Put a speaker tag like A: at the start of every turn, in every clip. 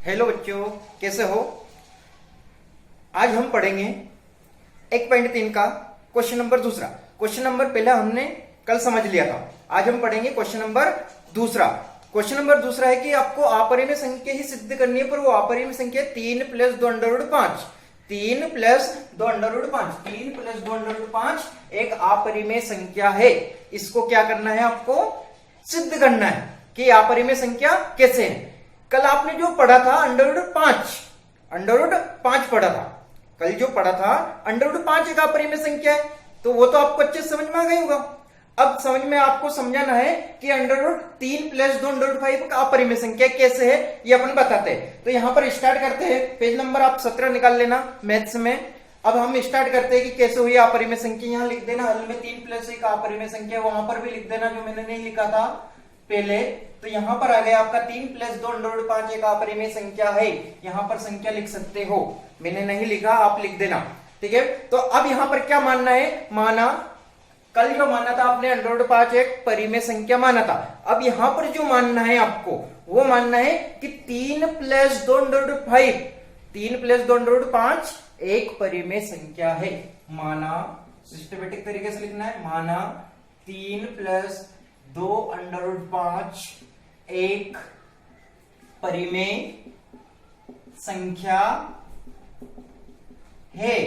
A: Hello बच्चों, कैसे हो। आज हम पढ़ेंगे 1.3 का क्वेश्चन नंबर दूसरा। क्वेश्चन नंबर पहला हमने कल समझ लिया था। आज हम पढ़ेंगे क्वेश्चन नंबर दूसरा। क्वेश्चन नंबर दूसरा है कि आपको अपरिमेय संख्या ही सिद्ध करनी है, पर वो अपरिमेय संख्या 3 + 2 √ 5। 3 + 2 √ 5 3 + 2 √ 5 एक अपरिमेय संख्या है। इसको क्या करना है, आपको सिद्ध करना है कि अपरिमेय संख्या कैसे है। कल आपने जो पढ़ा था √5 पढ़ा था। कल जो पढ़ा था √5 एक अपरिमेय संख्या है, तो वो तो आपको अच्छे समझ में आ गई होगा। अब समझ में आपको समझाना है कि √3 + 2 √ 5 का अपरिमेय संख्या कैसे है, ये अपन बताते हैं। तो यहां पर स्टार्ट करते हैं। पेज नंबर आप 17 निकाल लेना मैथ्स में। अब हम स्टार्ट करते हैं कि कैसे हुई अपरिमेय संख्या। यहां लिख देना हल में 3 + 1 अपरिमेय संख्या, वहां पर भी लिख देना जो मैंने नहीं लिखा था पहले। तो यहां पर आ गया आपका 3 + 2 √ 5 एक अपरिमेय संख्या है। यहां पर संख्या लिख सकते हो, मैंने नहीं लिखा, आप लिख देना, ठीक है। तो अब यहां पर क्या मानना है, माना कल जो माना था आपने √5 एक परिमेय संख्या माना था। अब यहां पर जो मानना है आपको, वो मानना है कि 3 + 2 √ 5 3 + 2 √ 5 एक परिमेय संख्या है। माना, सिस्टमेटिक तरीके से लिखना है, माना 3 + 2 √ 5 एक परिमेय संख्या है।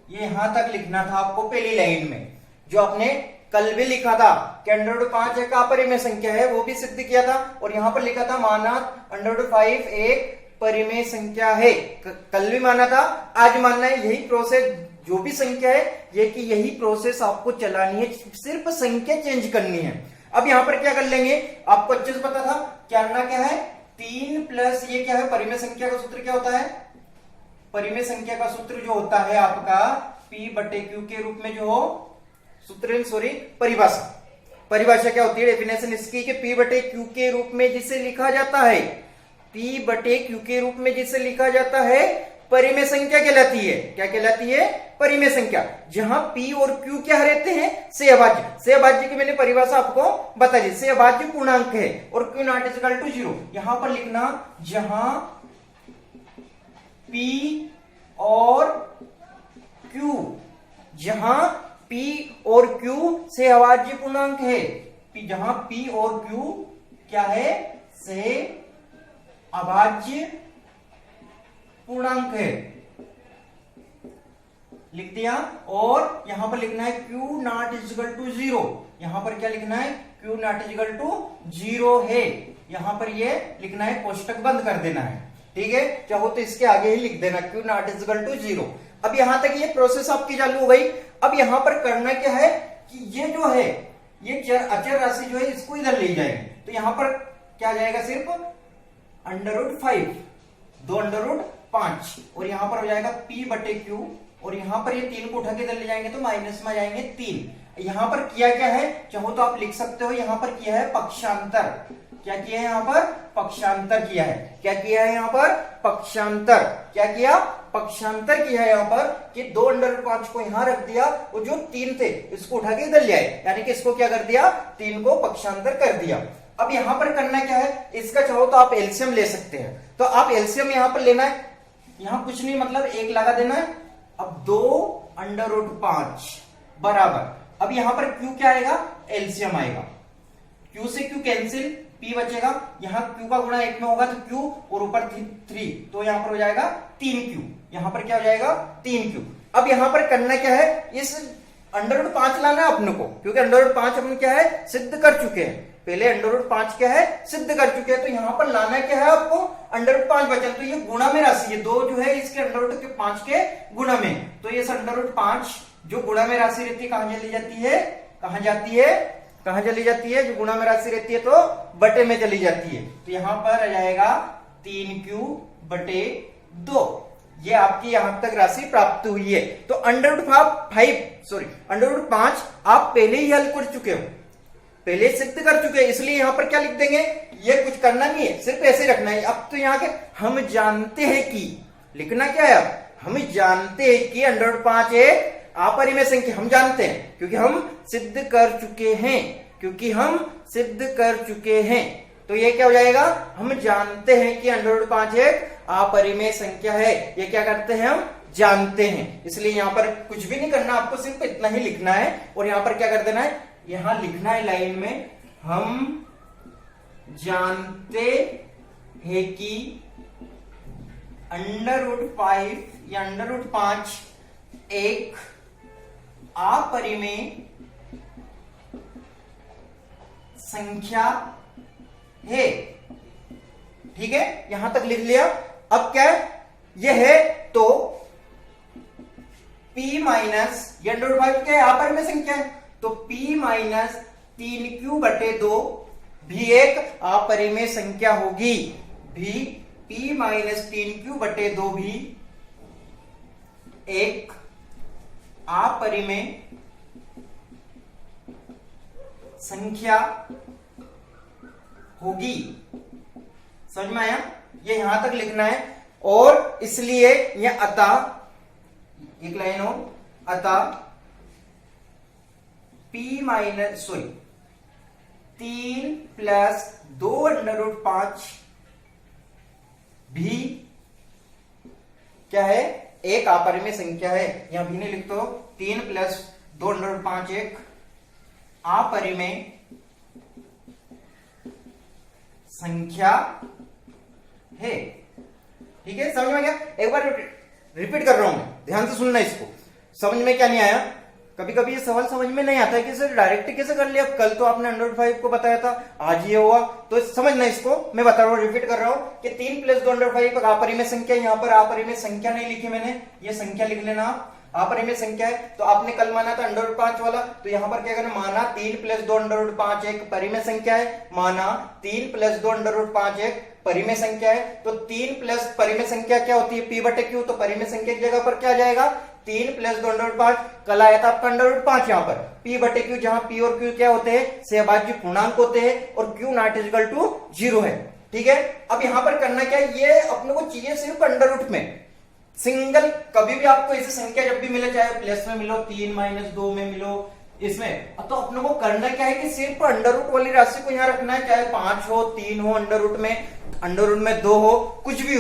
A: ये यहां तक लिखना था आपको पहली लाइन में, जो आपने कल भी लिखा था कि √5 एक अपरिमेय संख्या है, वो भी सिद्ध किया था। और यहां पर लिखा था माना √5 एक परिमेय संख्या है। कल भी माना था, आज मानना है। यही प्रोसेस, जो भी संख्या है ये कि यही प्रोसेस आपको चलानी है, सिर्फ संख्या चेंज करनी है। अब यहां पर क्या कर लेंगे, आपको अच्छे से पता था करना क्या है। 3 + ये क्या है, परिमेय संख्या का सूत्र क्या होता है, परिमेय संख्या का सूत्र जो होता है आपका P/Q के रूप में जो हो सूत्र, सॉरी परिभाषा क्या होती है, डेफिनेशन इसकी कि P/Q के रूप में जिसे लिखा जाता है, P/Q के रूप में जिसे लिखा जाता है परिमेय संख्या कहलाती है। क्या कहलाती है, परिमेय संख्या। जहां P और Q क्या रहते हैं, सहअभाज्य। सहअभाज्य की मैंने परिभाषा आपको बता दी, सहअभाज्य पूर्णांक है और Q ≠ 0। यहां पर लिखना जहां P और Q, जहां P और Q सहअभाज्य पूर्णांक है। जहां P और Q क्या है, सहअभाज्य पूर्णांक है, लिख दिया। और यहां पर लिखना है Q ≠ 0। यहां पर क्या लिखना है, Q ≠ 0 है। यहां पर ये लिखना है, कोष्टक बंद कर देना है, ठीक है। चाहो तो इसके आगे ही लिख देना Q ≠ 0। अब यहां तक ये प्रोसेस आपकी चालू हो गई। अब यहां पर करना क्या है कि ये जो है, ये अचर राशि जो है इसको इधर ले जाएंगे। तो यहां पर क्या आ जाएगा, सिर्फ √5 2 √ 5 और यहां पर हो जाएगा P/Q। और यहां पर ये 3 को उठा के इधर ले जाएंगे तो माइनस में आ जाएंगे 3। यहां पर किया क्या है, चाहो तो आप लिख सकते हो, यहां पर किया है पक्षांतर। क्या किया है, यहां पर पक्षांतर किया है। क्या किया है, यहां पर पक्षांतर। क्या किया, पक्षांतर किया है। यहां पर कि 2 √ 5 को यहां रख दिया और जो 3 थे इसको उठा के इधर ले आए, यानी कि इसको क्या कर दिया, 3 को पक्षांतर कर दिया। अब यहां पर करना क्या है, इसका चाहो तो आप एलसीएम ले सकते हैं। तो आप एलसीएम यहां पर लेना है, यहां कुछ नहीं, मतलब 1 लगा देना है। अब 2 √ 5 बराबर, अब यहां पर Q क्या आएगा, एलसीएम आएगा। Q से Q कैंसिल, P बचेगा। यहां Q का गुणा 1 में होगा तो Q और ऊपर 3, तो यहां पर हो जाएगा 3Q। यहां पर क्या हो जाएगा, 3Q। अब यहां पर करना क्या है, इस √5 लाना है अपने को, क्योंकि √5 अपन क्या है, सिद्ध कर चुके हैं। पहले √5 क्या है, सिद्ध कर चुके हैं। तो यहां पर लाना क्या है आपको, √5 बचा, तो ये गुणा में राशि है, 2 जो है इसके √5 के गुणा में। तो ये √5 जो गुणा में राशि रहती है कहां चली जाती है, कहां जाती है, कहां चली जाती है, जो गुणा में राशि रहती है तो बटे में चली जाती है। तो यहां पर आ जाएगा 3Q/2। ये आपकी यहां तक राशि प्राप्त हुई है। तो √5 आप पहले ही हल कर चुके हो, पहले सिद्ध कर चुके हैं, इसलिए यहां पर क्या लिख देंगे, ये कुछ करना नहीं है, सिर्फ ऐसे रखना है। अब तो यहां के हम जानते हैं कि, लिखना क्या है, हम जानते हैं कि √5 एक अपरिमेय संख्या, हम जानते हैं क्योंकि हम सिद्ध कर चुके हैं, तो ये क्या हो जाएगा, हम जानते हैं कि √5 एक अपरिमेय संख्या है। ये क्या करते हैं, हम जानते हैं, इसलिए यहां पर कुछ भी नहीं करना, आपको सिर्फ इतना ही लिखना है। और यहां पर क्या कर देना है, यहां लिखना है लाइन में, हम जानते हैं कि √5 या √5 एक अपरिमेय संख्या है। ठीक है, यहां तक लिख लिया। अब क्या है, यह है तो P माइनस या √5 क्या है, अपरिमेय संख्या है, तो P माइनस 3q/2 भी एक अपरिमेय संख्या होगी। भी P माइनस 3q/2 भी एक अपरिमेय संख्या होगी। समझ में आया, ये यहां तक लिखना है। और इसलिए ये अतः, एक लाइन हो, अतः P माइनस 3 + 2√5 भी क्या है, एक अपरिमेय संख्या है। यहां भी नहीं लिखते हो, 3 + 2√5 एक अपरिमेय संख्या है। ठीक है, समझ में आ गया। एक बार रिपीट कर रहा हूं मैं, ध्यान से सुनना इसको। समझ में क्या नहीं आया, कभी कभी ये सवाल समझ में नहीं आता है कि सर डायरेक्ट कैसे कर लिया, कल तो आपने √5 को बताया था, आज ये हुआ, तो समझना इसको। मैं बता रहा हूं, रिपीट कर रहा हूं कि 3 + 2√5 अपरिमेय संख्या। यहां पर अपरिमेय संख्या नहीं लिखी मैंने, ये संख्या लिख लेना आप, अपरिमेय संख्या है। तो आपने कल माना था √5 वाला, तो यहां पर क्या करना, माना 3 + 2√5 एक परिमेय संख्या है, माना 3 + 2√5 एक परिमेय संख्या है। तो 3 प्लस परिमेय संख्या क्या होती है, P/Q, तो परिमेय संख्या की जगह पर क्या जाएगा, 3 + 2√5। कल आया था आपका √5, यहां पर P/Q, जहां P और Q क्या होते हैं, सहभाज्य पूर्णांक होते हैं, और Q ≠ 0 है। ठीक है, अब यहां पर करना क्या है, ये अपने को चाहिए सिर्फ अंडर रूट में सिंगल। कभी भी आपको ऐसी संख्या जब भी मिले, चाहे प्लस में मिलो, 3 - 2 में मिलो, इसमें तो अपने को करना क्या है कि सिर्फ अंडर रूट वाली राशि को यहां रखना है, चाहे 5 हो, 3 हो, अंडर रूट में 2 हो, कुछ भी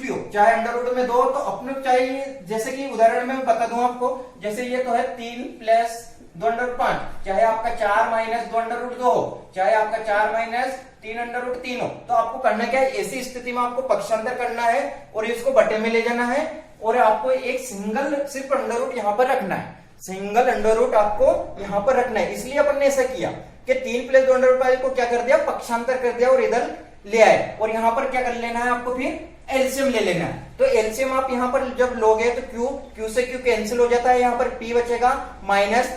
A: हो, चाहे अंडर रूट में 2 हो, तो अपने को चाहिए, जैसे कि उदाहरण में मैं बता दूं आपको, जैसे ये तो है 3 + 2√5, चाहे आपका 4 - 2√2 हो, चाहे आपका 4 - 3√3 हो, तो आपको करना क्या है, ऐसी स्थिति में आपको पक्षांतर करना है और इसको बटे में ले जाना है, और आपको एक सिंगल सिर्फ अंडर रूट यहां पर रखना है, सिंगल अंडर रूट आपको यहां पर रखना है। इसलिए अपन ने ऐसा किया कि 3 + 2√5 को क्या कर दिया, पक्षांतर कर दिया और इधर ले आए, और यहां पर क्या कर लेना है आपको, फिर एलसीएम ले लेना है। तो एलसीएम आप यहां पर जब लोगे तो क्यू से क्यू कैंसिल हो जाता है, यहां पर P बचेगा, माइनस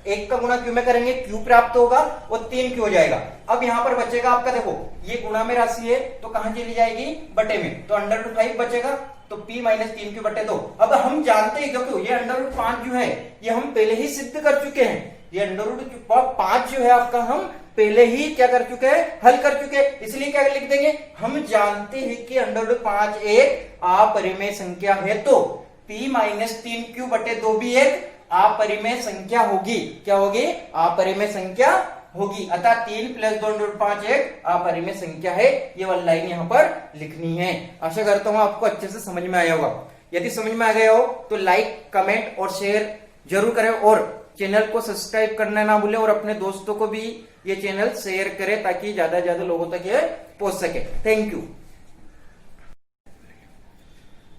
A: 1 का गुणा क्यू में करेंगे, क्यू प्राप्त होगा और 3 क्यू हो जाएगा। अब यहां पर बचेगा आपका, देखो ये गुणा में राशि है तो कहां चली जाएगी, बटे में, तो √5 बचेगा, तो P - 3q/2। अब हम जानते हैं, क्योंकि ये √5 जो है ये हम पहले ही सिद्ध कर चुके हैं, ये √5 जो है आपका हम पहले ही क्या कर चुके हैं, हल कर चुके हैं। इसलिए क्या लिख देंगे, हम जानते हैं कि √5 एक अपरिमेय संख्या है, तो P - 3q/2 भी एक अपरिमेय संख्या होगी। क्या होगी, अपरिमेय संख्या होगी। अतः 3 + 2√5 एक अपरिमेय संख्या है। ये वाली लाइन यहां पर लिखनी है। आशा करता हूं आपको अच्छे से समझ में आया होगा। यदि समझ में आ गया हो तो लाइक, कमेंट और शेयर जरूर करें, और चैनल को सब्सक्राइब करना ना भूलें, और अपने दोस्तों को भी ये चैनल शेयर करें ताकि ज्यादा से ज्यादा लोगों तक ये पहुंच सके। Thank you.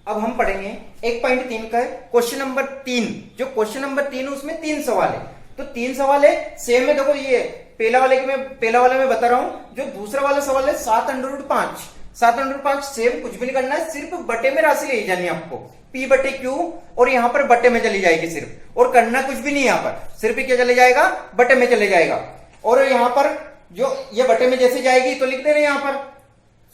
A: अब हम पढ़ेंगे 1.3 का क्वेश्चन नंबर 3। जो क्वेश्चन नंबर 3 है उसमें 3 सवाल है, तो 3 सवाल है सेम है। देखो ये पहला वाला मैं बता रहा हूं, जो दूसरा वाला सवाल है 7√5, 7√5 सेम, कुछ भी नहीं करना है, सिर्फ बटे में राशि ले जानी है आपको, P/Q, और यहां पर बटे में चली जाएगी सिर्फ, और करना कुछ भी नहीं, यहां पर सिर्फ क्या चले जाएगा, बटे में चले जाएगा। और यहां पर जो ये बटे में जैसे जाएगी तो लिख देना यहां पर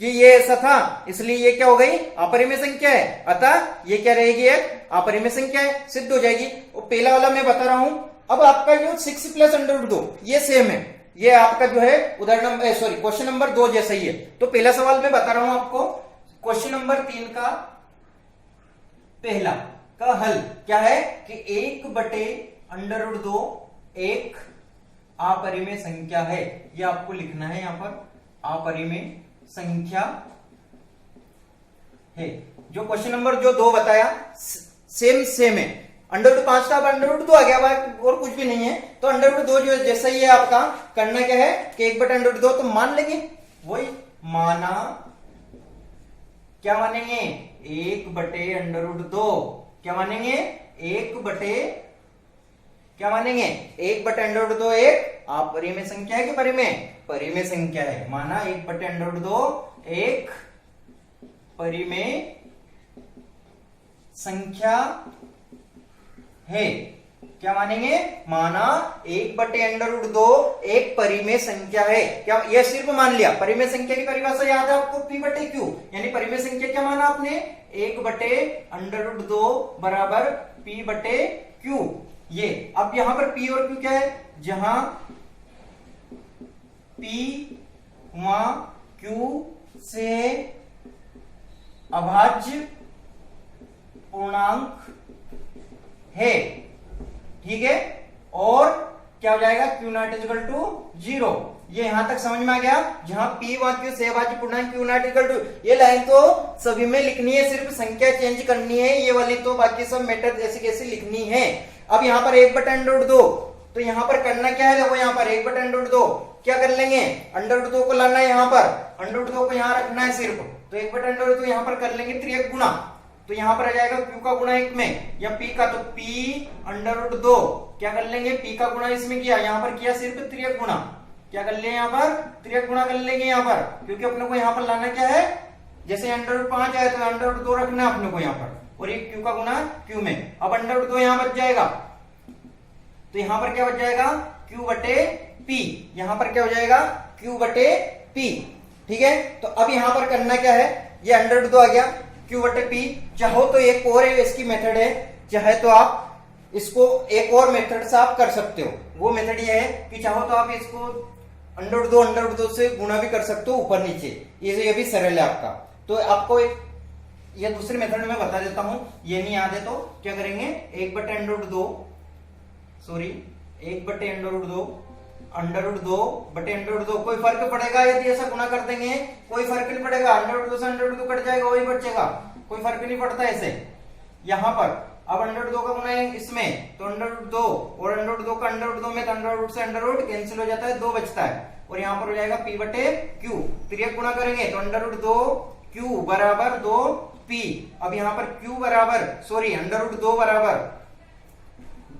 A: कि ये ऐसा था, इसलिए ये क्या हो गई, अपरिमेय संख्या है, अतः ये क्या रहेगी, एक अपरिमेय संख्या है, सिद्ध हो जाएगी। और पहला वाला मैं बता रहा हूं। अब आपका जो 6 + √2 ये सेम है, ये आपका जो है क्वेश्चन नंबर 2 जैसा ही है। तो पहला सवाल मैं बता रहा हूं आपको, क्वेश्चन नंबर 3 का पहला का हल क्या है कि 1/√2 एक अपरिमेय संख्या है, ये आपको लिखना है यहां पर। अपरिमेय संख्या है। जो क्वेश्चन नंबर जो 2 बताया सेम है। अंडर रूट 5 था, अब अंडर रूट 2 आ गया, और कुछ भी नहीं है। तो अंडर रूट 2 जो है जैसा ही है आपका, करना क्या है कि 1/√2 तो मान लेंगे, वही माना, क्या मानेंगे 1/√2, क्या मानेंगे 1/√2 एक अपरिमेय संख्या है कि परिमेय संख्या है। माना 1/√2 एक परिमेय संख्या है। क्या मानेंगे, माना 1/√2 एक परिमेय संख्या है। क्या यह सिर्फ मान लिया? परिमेय संख्या की परिभाषा याद है आपको, P/Q, यानी परिमेय संख्या क्या माना आपने 1/√2 बराबर P/Q। ये अब यहां पर P और Q क्या है, जहां P वहां Q से अभाज्य पूर्णांक है, ठीक है। और क्या हो जाएगा, Q0 = 0। ये यहां तक समझ में आ गया। जहां P वहां Q से अभाज्य पूर्णांक Q0 = ये लाइन तो सभी में लिखनी है, सिर्फ संख्या चेंज करनी है ये वाली, तो बाकी सब मेथड ऐसी कैसी लिखनी है। अब यहां पर 1/√2, तो यहां पर करना क्या है, देखो यहां पर 1/√2 क्या कर लेंगे, √2 को लाना है, यहां पर √2 को यहां रखना है सिर्फ, तो 1/√2 यहां पर कर लेंगे त्रियक गुणा, तो यहां पर आ जाएगा Q का गुणा 1 में या P का, तो P/√2 क्या कर लेंगे, P का गुणा इसमें किया, यहां पर किया सिर्फ त्रियक गुणा, क्या कर लेंगे यहाँ पर त्रियक गुणा कर लेंगे यहां पर, क्योंकि अपने को यहां पर लाना क्या है, जैसे √5 आया तो √2 रखना है अपने को यहां पर, और ये Q का गुणा Q में। अब √2 यहां बच जाएगा, तो यहां पर क्या बच जाएगा Q/P, यहां पर क्या हो जाएगा Q/P, ठीक है। तो अब यहां पर करना क्या है, ये √2 आ गया Q/P। चाहो तो एक और इसकी मेथड है, चाहे तो आप इसको एक और मेथड से आप कर सकते हो। वो मेथड ये है कि चाहो तो आप इसको √2 से गुणा भी कर सकते हो ऊपर नीचे, ये भी सरल है आपका। तो आपको एक ये दूसरे मेथड में बता देता हूं, ये नहीं याद है तो क्या करेंगे, 1/√2 सॉरी 1/√2 √2/√2 कोई फर्क पड़ेगा यदि ऐसा गुणा कर देंगे, कोई फर्क नहीं पड़ेगा, √2 से √2 कट जाएगा, वही बचेगा, कोई फर्क नहीं पड़ता ऐसे। यहां पर अब √2 का गुणा है इसमें, तो √2 और √2 का √2 में, तो √2 से √ कैंसिल हो जाता है, 2 बचता है, और यहां पर हो जाएगा P/Q। त्रियक गुणा करेंगे तो √2Q बराबर 2P। अब यहां पर Q बराबर √2 बराबर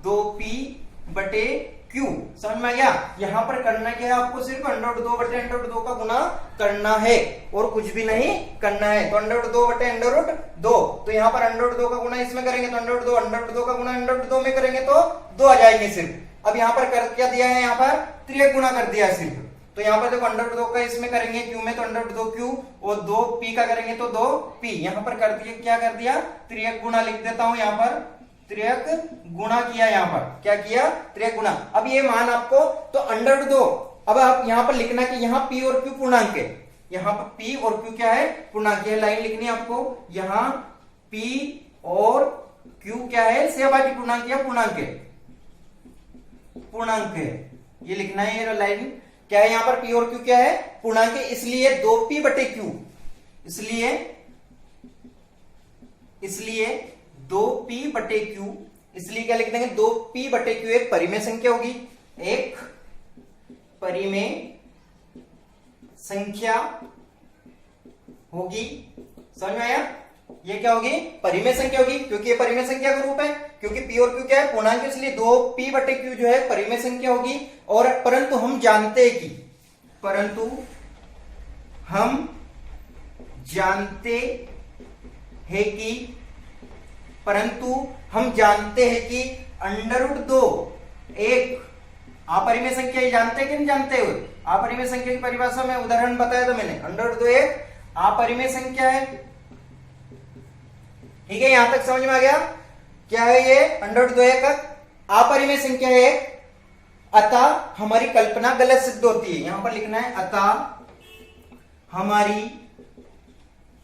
A: 2P/Q, समझ में आ गया। यहां पर करना क्या है, आपको सिर्फ √2/√2 का गुणा करना है और कुछ भी नहीं करना है। तो √2/√2, तो यहां पर √2 का गुणा इसमें करेंगे तो √2 का गुणा √2 में करेंगे तो 2 आ जाएंगे सिर्फ। अब यहां पर कर क्या दिया है, यहां पर त्रियक गुणा कर दिया है सिर्फ, तो यहां पर देखो √2 का इसमें करेंगे Q में तो √2Q, और 2P का करेंगे तो 2P। यहां पर कर दिया, क्या कर दिया, त्रियक गुणा लिख देता हूं, यहां पर त्रियक गुणा किया, यहां पर क्या किया, त्रियक गुणा। अब ये मान आपको तो √2, अब आप यहां पर लिखना कि यहां P और Q पूर्णांक है, यहां पर P और Q क्या है, पूर्णांक है। लाइन लिखनी है आपको, यहां P और Q क्या है, सहभाज्य पूर्णांक या पूर्णांक है, पूर्णांक है, ये लिखना है। ये लाइन क्या है, यहां पर P और Q क्या है, पूर्णांक है, इसलिए 2P/Q, इसलिए 2P/Q, इसलिए क्या लिख देंगे, 2P/Q एक परिमेय संख्या होगी, एक परिमेय संख्या होगी, समझ में आया। ये क्या होगी, परिमेय संख्या होगी, क्योंकि ये परिमेय संख्या का रूप है, क्योंकि P और Q क्या है, पूर्णांक, इसलिए 2P/Q जो है परिमेय संख्या होगी। और परंतु हम जानते हैं कि √2 एक अपरिमेय संख्या, ये जानते कि नहीं जानते हो, अपरिमेय संख्या की परिभाषा में उदाहरण बताया था मैंने, √2 एक अपरिमेय संख्या है, ठीक है। यहां तक समझ में आ गया, क्या है ये, √2 एक अपरिमेय संख्या है, अतः हमारी कल्पना गलत सिद्ध होती है। यहां पर लिखना है, अतः हमारी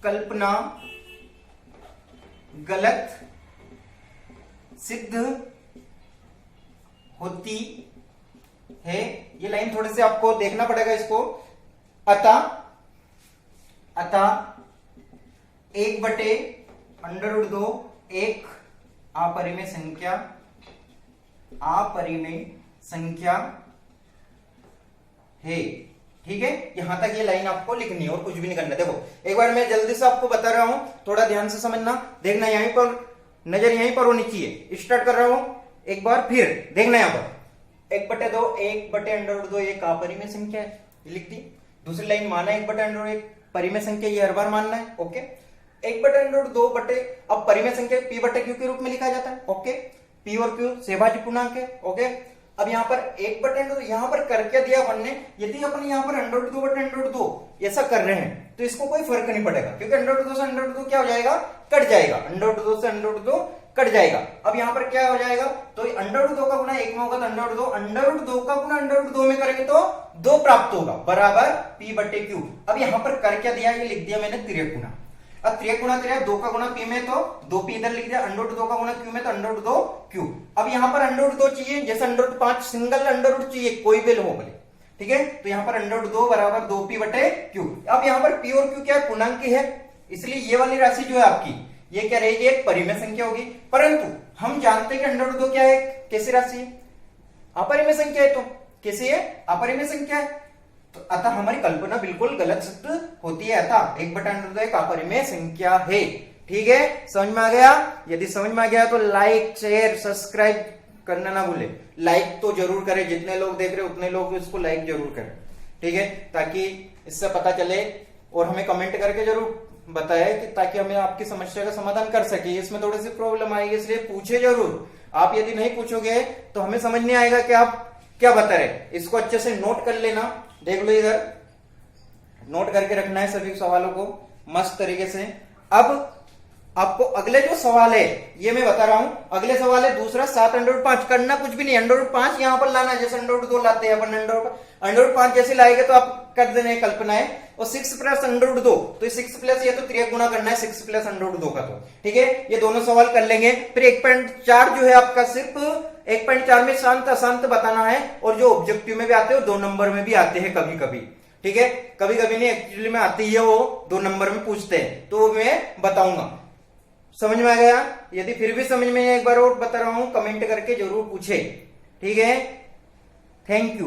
A: कल्पना गलत सिद्ध होती है। ये लाइन थोड़े से आपको देखना पड़ेगा इसको, अतः 1/√2 एक अपरिमेय संख्या है। ठीक है, यहां तक ये लाइन आपको लिखनी है और कुछ भी नहीं करना। देखो एक बार मैं जल्दी से आपको बता रहा हूं, थोड़ा ध्यान से समझना, देखना यहीं पर नजर यहीं पर होनी चाहिए। स्टार्ट कर रहा हूं एक बार, फिर देखना यहां पर 1/2 एक अपरिमेय संख्या है, लिख दी। दूसरी लाइन माना 1/√1 परिमेय संख्या, ये हर बार मानना है। ओके, 1/√2 अब परिमेय संख्या p/q के रूप में लिखा जाता है। ओके, p और q सेभाज्य पूर्णांक है। ओके, अब यहाँ पर 1/√2 यहाँ पर कर क्या दिया अपन ने, यदि अपन यहाँ पर √2/√2 ऐसा कर रहे हैं तो इसको कोई फर्क नहीं पड़ेगा, क्योंकि √2 से √2 क्या हो जाएगा, कट जाएगा। √2 से √2 कट जाएगा। अब यहाँ पर क्या हो जाएगा, तो √2 का गुना 1 में होगा तो √2 का गुना √2 में करेंगे तो 2 प्राप्त होगा, बराबर p/q। अब यहाँ पर कर क्या दिया, ये लिख दिया मैंने त्रिगुणा। अब त्रिगुणा 2 का गुना p में तो 2p इधर लिख दिया, √2 का गुना q में तो √2q। अब यहाँ पर √2 चाहिए, जैसे √5 सिंगल √ चाहिए, कोई भी हो बोले। ठीक है, तो यहाँ पर √2 बराबर 2p/q। अब यहाँ पर p और q क्या है, पूर्णांक है, इसलिए ये वाली राशि जो है आपकी ये क्या रहेगी, एक परिमेय संख्या होगी। परंतु हम जानते हैं कि √2 क्या है, कैसी राशि है, अपरिमेय संख्या है। तो कैसी है, अपरिमेय संख्या है। तो अतः हमारी कल्पना बिल्कुल गलत सिद्ध होती है। अतः 1/√2 एक अपरिमेय संख्या है। ठीक है, समझ में आ गया? यदि समझ में आ गया तो लाइक शेयर सब्सक्राइब करना ना भूले। लाइक तो जरूर करें, जितने लोग देख रहे हैं उतने लोग इसको लाइक जरूर करें। ठीक है, ताकि इससे पता चले, और हमें कमेंट करके जरूर बताए कि ताकि हमें आपकी समस्या का समाधान कर सके। इसमें थोड़ी सी प्रॉब्लम आएगी, इसलिए पूछे जरूर। आप यदि नहीं पूछोगे तो हमें समझ नहीं आएगा कि आप क्या बता रहे। इसको अच्छे से नोट कर लेना, देख लो इधर नोट करके रखना है सभी सवालों को मस्त तरीके से। अब आपको अगले जो सवाल है ये मैं बता रहा हूं। अगले सवाल है दूसरा 7/5। करना कुछ भी नहीं, √5 यहां पर लाना, जैसे √2 लाते हैं अपन। √5 जैसे लाएंगे तो आप कर देने कल्पना है। और 6 + √2, तो 6 प्लस ये तो त्रिगुणा करना है 6 + √2 का। तो ठीक है, ये दोनों सवाल कर लेंगे। फिर 1.4 जो है आपका, सिर्फ 1.4 में शांत अशांत बताना है, और जो ऑब्जेक्टिव में भी आते हैं 2 नंबर में भी आते हैं कभी कभी। ठीक है, कभी कभी नहीं, एक्चुअली में आती है वो 2 नंबर में पूछते हैं, तो मैं बताऊंगा। समझ में आ गया? यदि फिर भी समझ में एक बार और बता रहा हूं, कमेंट करके जरूर पूछे। ठीक है, थैंक यू।